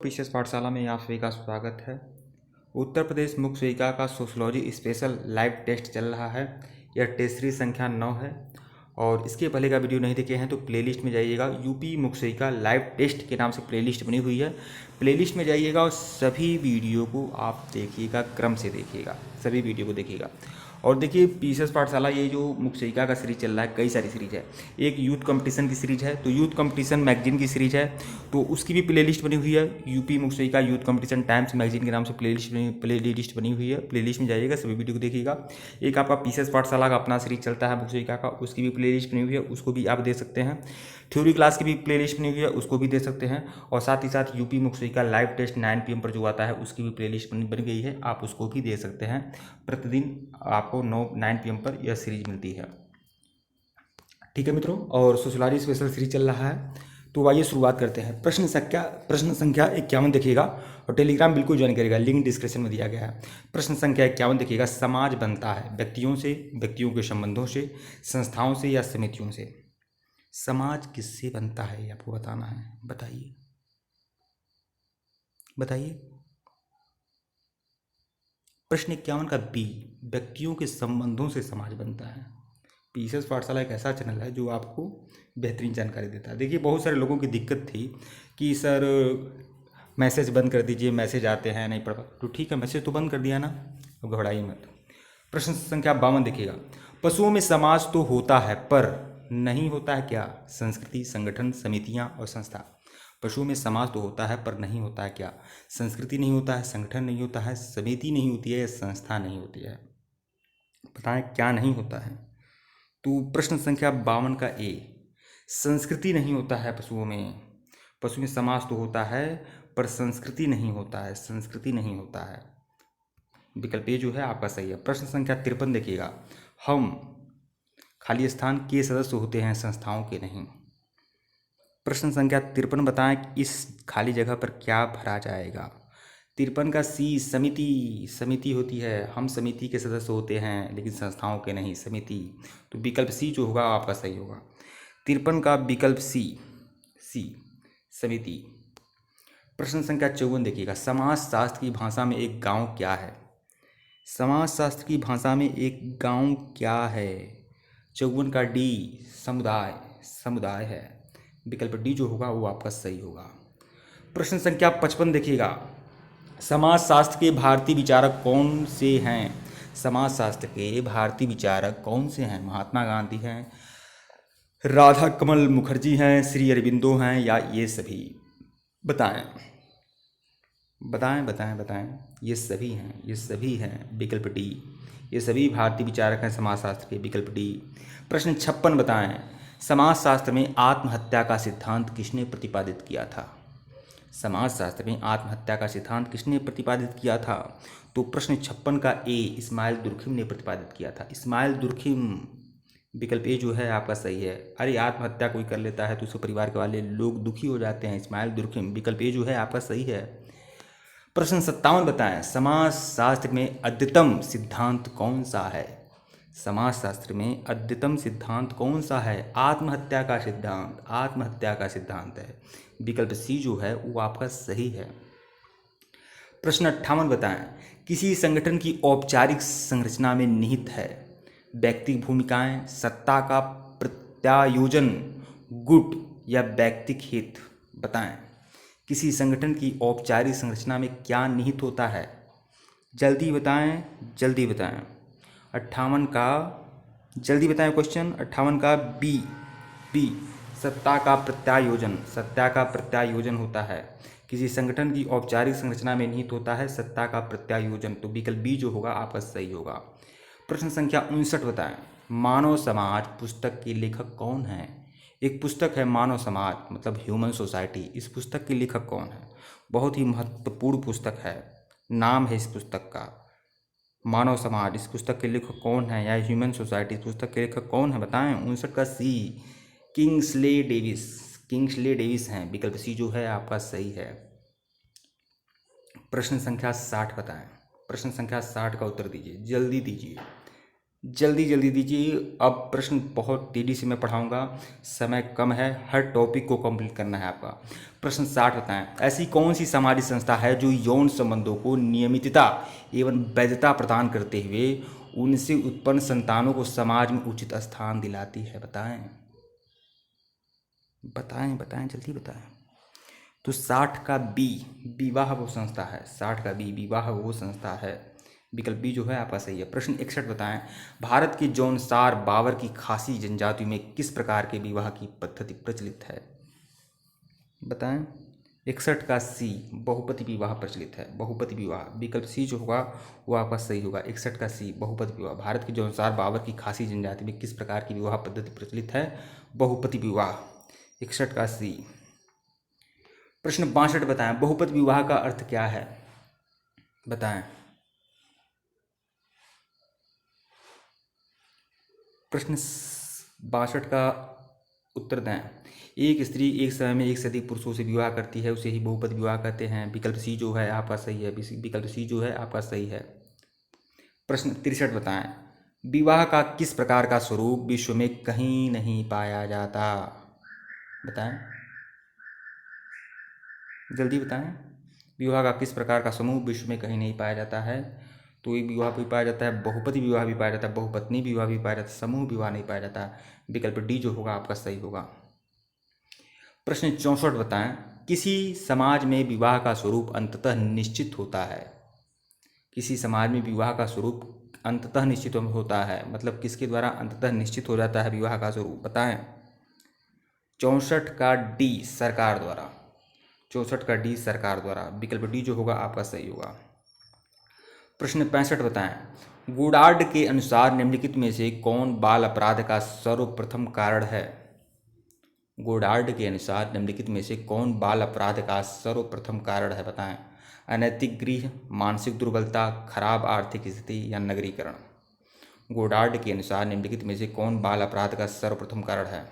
विशेष पाठशाला में आप सभी का स्वागत है। उत्तर प्रदेश मुख्य सेविका का सोशलॉजी स्पेशल लाइव टेस्ट चल रहा है। यह टेस्ट सीरीज संख्या 9 है और इसके पहले का वीडियो नहीं देखे हैं तो प्लेलिस्ट में जाइएगा। यूपी मुख्य सेविका लाइव टेस्ट के नाम से प्लेलिस्ट बनी हुई है, प्लेलिस्ट में जाइएगा और सभी वीडियो को आप देखिएगा, क्रम से देखिएगा, सभी वीडियो को देखिएगा। और देखिए पीसेस पाठशाला ये जो मुख्य सेविका का सीरीज चल रहा है, कई सारी सीरीज है। एक यूथ कंपटीशन की सीरीज है, तो यूथ कंपटीशन मैगजीन की सीरीज है, तो उसकी भी प्लेलिस्ट बनी हुई है। यूपी मुख्य सेविका यूथ कंपटीशन टाइम्स मैगजीन के नाम से प्लेलिस्ट बनी हुई है, प्लेलिस्ट में जाइएगा, सभी वीडियो को देखिएगा। एक आपका पीसेस पाठशाला का अपना सीरीज चलता है मुख्य सेविका का, उसकी भी प्लेलिस्ट बनी हुई है, उसको भी आप दे सकते हैं। थ्योरी क्लास की भी प्लेलिस्ट बनी हुई है, उसको भी दे सकते हैं। और साथ ही साथ यूपी मुख्य सेविका लाइव टेस्ट 9 PM पर जो आता है उसकी भी प्लेलिस्ट बन गई है, आप उसको भी दे सकते हैं। प्रतिदिन आपको 9 PM पर यह सीरीज मिलती है। ठीक है मित्रों, और सोशलॉजी स्पेशल सीरीज चल रहा है, तो आइए शुरुआत करते हैं। प्रश्न संख्या 51 देखिएगा और टेलीग्राम बिल्कुल ज्वाइन करिएगा, लिंक डिस्क्रिप्शन में दिया गया है। प्रश्न संख्या 51 देखिएगा। समाज बनता है व्यक्तियों से, व्यक्तियों के संबंधों से, संस्थाओं से या समितियों से। समाज किससे बनता है ये आपको बताना है, बताइए बताइए। प्रश्न 51 का बी, व्यक्तियों के संबंधों से समाज बनता है। पीसेस पाठशाला एक ऐसा चैनल है जो आपको बेहतरीन जानकारी देता है। देखिए बहुत सारे लोगों की दिक्कत थी कि सर मैसेज बंद कर दीजिए, मैसेज आते हैं नहीं पढ़, तो ठीक है मैसेज तो बंद कर दिया ना, अब घबराइए मत। प्रश्न संख्या 52 देखिएगा। पशुओं में समाज तो होता है पर नहीं होता है क्या? संस्कृति, संगठन, समितियां और संस्था। पशुओं में समाज तो होता है पर नहीं होता है क्या? संस्कृति नहीं होता है, संगठन नहीं होता है, समिति नहीं होती है या संस्था नहीं होती है। बताएं क्या नहीं होता है। तो प्रश्न संख्या 52 का ए, संस्कृति नहीं होता है पशुओं में। पशु में समाज तो होता है पर संस्कृति नहीं होता है, संस्कृति नहीं होता है। विकल्प ए जो है आपका सही है। प्रश्न संख्या 53 देखिएगा। हम खाली स्थान के सदस्य होते हैं, संस्थाओं के नहीं। प्रश्न संख्या 53 बताएं इस खाली जगह पर क्या भरा जाएगा। 53 का सी, समिति, समिति होती है, हम समिति के सदस्य होते हैं लेकिन संस्थाओं के नहीं, समिति। तो विकल्प सी जो होगा आपका सही होगा। 53 का विकल्प सी, समिति। प्रश्न संख्या 54 देखिएगा। समाज शास्त्र की भाषा में एक गांव क्या है? समाज शास्त्र की भाषा में एक गांव क्या है? 54 का डी, समुदाय, समुदाय है। विकल्प डी जो होगा वो आपका सही होगा। प्रश्न संख्या 55 देखिएगा। समाज शास्त्र के भारतीय विचारक कौन से हैं? समाज शास्त्र के भारतीय विचारक कौन से हैं? महात्मा गांधी हैं, राधा कमल मुखर्जी हैं, श्री अरबिंदो हैं या ये सभी? बताएं बताएं बताएं बताएं। ये सभी हैं, ये सभी हैं, विकल्प डी। ये सभी भारतीय विचारक हैं समाजशास्त्र के, विकल्प डी। प्रश्न 56 बताएं। समाजशास्त्र में आत्महत्या का सिद्धांत किसने प्रतिपादित किया था? समाजशास्त्र में आत्महत्या का सिद्धांत किसने प्रतिपादित किया था? तो प्रश्न 56 का ए, इस्माइल दुर्खिम ने प्रतिपादित किया था। इस्माइल दुर्खिम, विकल्प ए जो है आपका सही है। अरे आत्महत्या कोई कर लेता है तो उसके परिवार के वाले लोग दुखी हो जाते हैं, इस्माइल दुर्खिम, विकल्प ए जो है आपका सही है। प्रश्न 57 बताएं। समाजशास्त्र में अद्यतम सिद्धांत कौन सा है? समाजशास्त्र में अद्यतम सिद्धांत कौन सा है? आत्महत्या का सिद्धांत, आत्महत्या का सिद्धांत है। विकल्प सी जो है वो आपका सही है। प्रश्न 58 बताएं। किसी संगठन की औपचारिक संरचना में निहित है व्यक्तिगत भूमिकाएं, सत्ता का प्रत्यायोजन, गुट या व्यक्तिगत हित। बताएं किसी संगठन की औपचारिक संरचना में क्या निहित होता है? जल्दी बताएं, जल्दी बताएं। 58 का जल्दी बताएं क्वेश्चन। 58 का बी, सत्ता का प्रत्यायोजन, सत्ता का प्रत्यायोजन होता है। किसी संगठन की औपचारिक संरचना में निहित होता है सत्ता का प्रत्यायोजन, तो विकल्प बी जो होगा आपका सही होगा। प्रश्न संख्या 59 बताएं। मानव समाज पुस्तक के लेखक कौन है? एक पुस्तक है मानव समाज, मतलब ह्यूमन सोसाइटी। इस पुस्तक के लेखक कौन है? बहुत ही महत्वपूर्ण पुस्तक है, नाम है इस पुस्तक का मानव समाज। इस पुस्तक के लेखक कौन है? या ह्यूमन सोसाइटी, इस पुस्तक के लेखक कौन है? बताएं। 59 का सी, किंग्सले डेविस, किंग्सले डेविस हैं, विकल्प सी जो है आपका सही है। प्रश्न संख्या 60 बताएं। प्रश्न संख्या 60 का उत्तर दीजिए, जल्दी दीजिए, जल्दी जल्दी दीजिए, अब प्रश्न बहुत तेज़ी से मैं पढ़ाऊंगा, समय कम है, हर टॉपिक को कंप्लीट करना है आपका। प्रश्न 60 बताएं, ऐसी कौन सी सामाजिक संस्था है जो यौन संबंधों को नियमितता एवं वैधता प्रदान करते हुए उनसे उत्पन्न संतानों को समाज में उचित स्थान दिलाती है? बताएं बताएं बताएं, जल्दी बताएं। तो 60 का बी, विवाह वो संस्था है। 60 का बी, विवाह वो संस्था है। विकल्प बी जो है आपका सही है। प्रश्न 61 बताएं, भारत के जौनसार बाबर की खासी जनजाति में किस प्रकार के विवाह की पद्धति प्रचलित है? बताएं। 61 का सी, बहुपति विवाह प्रचलित है। बहुपति विवाह, विकल्प सी जो होगा वो आपका सही होगा। 61 का सी, बहुपति विवाह। भारत के जौनसार बाबर की खासी जनजाति में किस प्रकार की विवाह पद्धति प्रचलित है? बहुपति विवाह। 61 का सी। प्रश्न 62 बताएं, बहुपति विवाह का अर्थ क्या है? बताएं। प्रश्न 62 का उत्तर दें। एक स्त्री एक समय में एक से अधिक पुरुषों से विवाह करती है, उसे ही बहुपति विवाह कहते हैं। विकल्प सी जो है आपका सही है। विकल्प सी जो है आपका सही है। प्रश्न 63 बताएं, विवाह का किस प्रकार का स्वरूप विश्व में कहीं नहीं पाया जाता? बताएं, जल्दी बताएं। विवाह का किस प्रकार का समूह विश्व में कहीं नहीं पाया जाता है? तो एक विवाह भी पाया जाता है, बहुपति विवाह भी पाया जाता है, बहुपत्नी विवाह भी पाया जाता है, समूह विवाह नहीं पाया जाता। विकल्प डी जो होगा आपका सही होगा। प्रश्न 64 बताएं, किसी समाज में विवाह का स्वरूप अंततः निश्चित होता है? किसी समाज में विवाह का स्वरूप अंततः निश्चित होता है, मतलब किसके द्वारा अंततः निश्चित हो जाता है विवाह का स्वरूप? बताएं। 64 का डी, सरकार द्वारा। 64 का डी, सरकार द्वारा। विकल्प डी जो होगा आपका सही होगा। प्रश्न 65 बताएं, गुडार्ड के अनुसार निम्नलिखित में से कौन बाल अपराध का सर्वप्रथम कारण है? गोडार्ड के अनुसार निम्नलिखित में से कौन बाल अपराध का सर्वप्रथम कारण है? बताएं। अनैतिक गृह, मानसिक दुर्बलता, खराब आर्थिक स्थिति या नगरीकरण? गोडार्ड के अनुसार निम्नलिखित में से कौन बाल अपराध का सर्वप्रथम कारण है?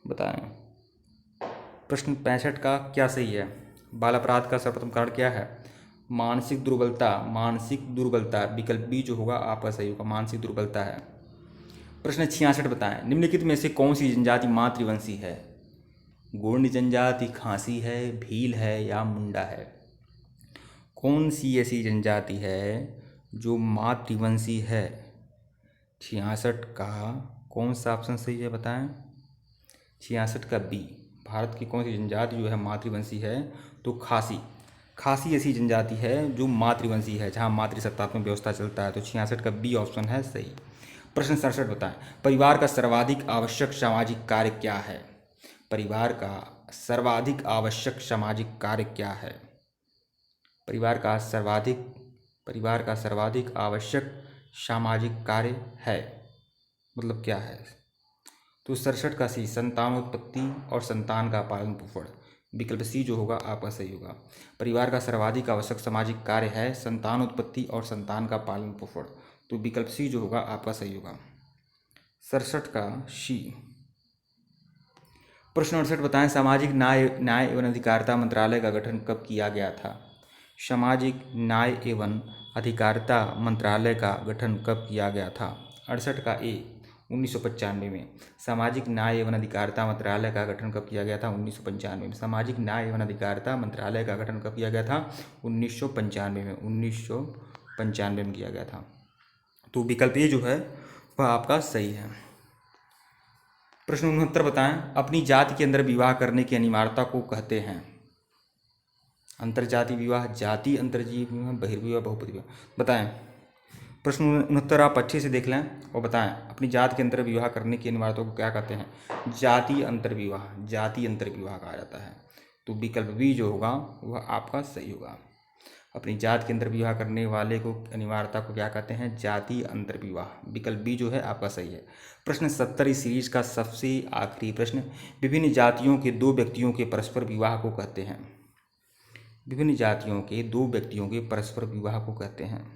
बताएं। प्रश्न 65 का क्या सही है? बाल अपराध का सर्वप्रथम कारण क्या है? मानसिक दुर्बलता। मानसिक दुर्बलता, विकल्प बी जो होगा आपका सही होगा, मानसिक दुर्बलता है। प्रश्न 66 बताएं, निम्नलिखित में से कौन सी जनजाति मातृवंशी है? गोंड जनजाति, खासी है, भील है या मुंडा है? कौन सी ऐसी जनजाति है जो मातृवंशी है? 66 का कौन सा ऑप्शन सही है? बताएं। 66 का बी, भारत की कौन सी जनजाति जो है मातृवंशी है? तो खासी। खासी ऐसी जनजाति है जो मातृवंशी है, जहाँ मातृसत्तात्मक व्यवस्था चलता है। तो 66 का बी ऑप्शन है सही। प्रश्न 67 बताएं, परिवार का सर्वाधिक आवश्यक सामाजिक कार्य क्या है? परिवार का सर्वाधिक आवश्यक सामाजिक कार्य क्या है? परिवार का सर्वाधिक आवश्यक सामाजिक कार्य है, मतलब क्या है? तो 67 का सी, संतानोत्पत्ति और संतान का पालन पोषण। विकल्प सी जो होगा आपका सही होगा। परिवार का सर्वाधिक आवश्यक सामाजिक कार्य है संतानोत्पत्ति और संतान का पालन पोषण। तो विकल्प सी जो होगा आपका सही होगा। 67 का सी। प्रश्न 68 बताएं, सामाजिक न्याय एवं अधिकारिता मंत्रालय का गठन कब किया गया था? सामाजिक न्याय एवं अधिकारिता मंत्रालय का गठन कब किया गया था? 68 का ए, 1995 में। सामाजिक न्याय एवं अधिकारिता मंत्रालय का गठन कब किया गया था? 1995 में। सामाजिक न्याय एवं अधिकारिता मंत्रालय का गठन कब किया गया था? 1995 में। 1995 में किया गया था। तो विकल्प ए जो है वह आपका सही है। प्रश्न 69 बताएं, अपनी जाति के अंदर विवाह करने की अनिवार्यता को कहते हैं? अंतरजातीय विवाह, जाति अंतरजीवी विवाह, बहिर्विवाह, बहुपति विवाह। बताएं। प्रश्न 69 आप अच्छे से देख लें और बताएं, अपनी जाति के अंतर विवाह करने की अनिवार्यता को क्या कहते हैं? जाति अंतर विवाह। जाति अंतर विवाह कहा जाता है। तो विकल्प बी जो होगा वह आपका सही होगा। अपनी जाति के अंदर विवाह करने वाले को अनिवार्यता को क्या कहते हैं? जाति अंतर विवाह। विकल्प बी जो है आपका सही है। प्रश्न 70 इस सीरीज का सबसे आखिरी प्रश्न, विभिन्न जातियों के दो व्यक्तियों के परस्पर विवाह को कहते हैं? विभिन्न जातियों के दो व्यक्तियों के परस्पर विवाह को कहते हैं?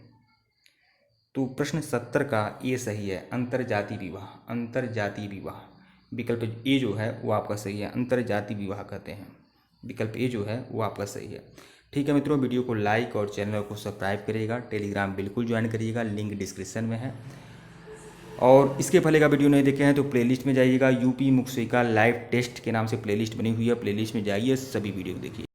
तो प्रश्न 70 का ये सही है, अंतरजातीय विवाह। अंतरजातीय विवाह, विकल्प ए जो है वो आपका सही है, अंतरजातीय विवाह कहते हैं। विकल्प ए जो है वो आपका सही है। ठीक है मित्रों, वीडियो को लाइक और चैनल को सब्सक्राइब करिएगा। टेलीग्राम बिल्कुल ज्वाइन करिएगा, लिंक डिस्क्रिप्शन में है। और इसके पहले का वीडियो नहीं देखे हैं तो प्लेलिस्ट में जाइएगा, यूपी मुक्सिका लाइव टेस्ट के नाम से प्लेलिस्ट बनी हुई है, प्लेलिस्ट में जाइए, सभी वीडियो देखिए।